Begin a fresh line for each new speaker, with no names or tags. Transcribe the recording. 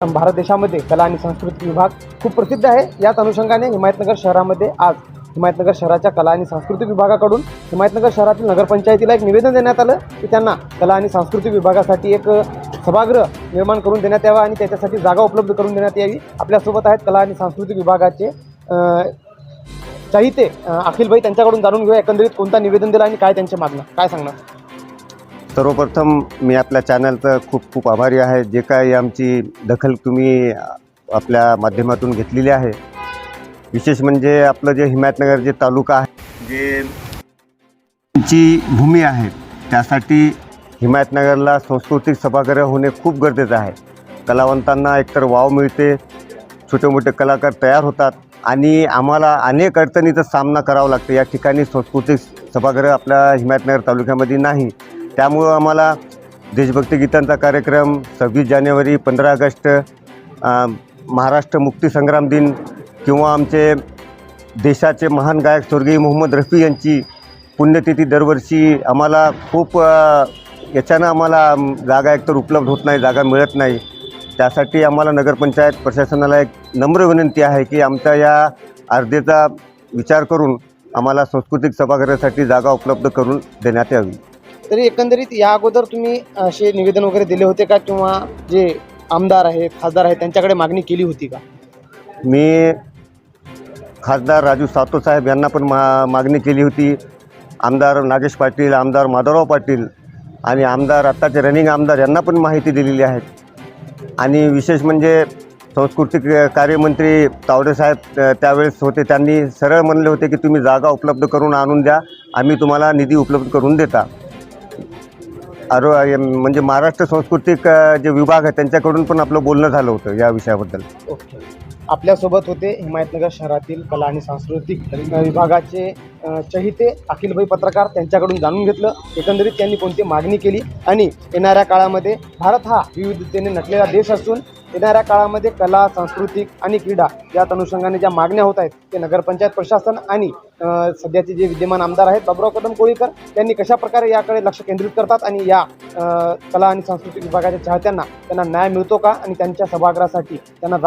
भारत देशामध्ये कला आणि संस्कृती विभाग खूप प्रसिद्ध आहे। याच अनुषंगाने हिमायतनगर शहरामध्ये आज हिमायतनगर शहराच्या कला आणि सांस्कृतिक विभागाकडून हिमायतनगर शहरातील नगरपंचायतीला एक निवेदन देण्यात आलं की त्यांना कला आणि सांस्कृतिक विभागासाठी एक सभागृह निर्माण करून देण्यात यावा आणि त्याच्यासाठी जागा उपलब्ध करून देण्यात यावी। आपल्यासोबत आहेत कला आणि सांस्कृतिक विभागाचे चाहिते अखिलभाई, त्यांच्याकडून जाणून घेऊया एकंदरीत कोणता निवेदन दिला आणि काय त्यांचे मागणं काय सांगणार।
सर्वप्रथम मी आपल्या चॅनलचं खूप खूप आभारी आहे। जे काही आमची दखल तुम्ही आपल्या माध्यमातून घेतलेली आहे। विशेष म्हणजे आपलं जे हिमायतनगर जे तालुका आहे, जे ची भूमी आहे, त्यासाठी हिमायतनगरला सांस्कृतिक सभागृह होणे खूप गरजेचं आहे। कलावंतांना एकतर वाव मिळते, छोटे मोठे कलाकार तयार होतात आणि आम्हाला अनेक अडचणीचा सामना करावा लागतो। या ठिकाणी सांस्कृतिक सभागृह आपल्या हिमायतनगर तालुक्यामध्ये नाही। त्यामुळं आम्हाला देशभक्ती गीतांचा कार्यक्रम 26 जानेवारी, 15 ऑगस्ट, महाराष्ट्र मुक्तीसंग्राम दिन किंवा आमचे देशाचे महान गायक स्वर्गीय मोहम्मद रफी यांची पुण्यतिथी दरवर्षी आम्हाला खूप याच्यानं आम्हाला जागा एकतर उपलब्ध होत नाही, जागा मिळत नाही। त्यासाठी आम्हाला नगरपंचायत प्रशासनाला एक नम्र विनंती आहे की आमच्या या अर्धेचा विचार करून आम्हाला सांस्कृतिक सभागृहासाठी जागा उपलब्ध करून देण्यात यावी।
तरी एकंदरीत या अगोदर तुम्ही असे निवेदन वगैरे दिले होते का किंवा जे आमदार आहेत खासदार आहेत त्यांच्याकडे मागणी केली होती का?
मी खासदार राजू सातव साहेब यांना पण मागणी केली होती। आमदार नागेश पाटील, आमदार माधवराव पाटील आणि आमदार आत्ताचे रनिंग आमदार यांना पण माहिती दिलेली आहे। आणि विशेष म्हणजे सांस्कृतिक कार्यमंत्री तावडे साहेब त्यावेळेस होते, त्यांनी सरळ म्हणले होते की तुम्ही जागा उपलब्ध करून आणून द्या, आम्ही तुम्हाला निधी उपलब्ध करून देता। म्हणजे महाराष्ट्र सांस्कृतिक जे विभाग आहे त्यांच्याकडून पण आपलं बोलणं झालं होतं या विषयाबद्दल।
ओके, आपल्यासोबत होते हिमायतनगर शहरातील कला आणि सांस्कृतिक विभागाचे चहिते अखिलभाई पत्रकार, त्यांच्याकडून जाणून घेतलं एकंदरीत त्यांनी कोणती मागणी केली आणि येणाऱ्या काळामध्ये भारत हा विविधतेने नटलेला देश असून येणाऱ्या काळामध्ये कला, सांस्कृतिक आणि क्रीडा या अनुषंगाने ज्या मागण्या होत आहेत ते नगरपंचायत प्रशासन आणि सध्याचे जे विद्यमान आमदार आहेत बाबुराव कदम कोळीकर त्यांनी कशा प्रकारे याकडे लक्ष केंद्रित करतात आणि या कला आणि सांस्कृतिक विभागाच्या चाहत्यांना त्यांना न्याय मिळतो का आणि त्यांच्या सभागृहासाठी त्यांना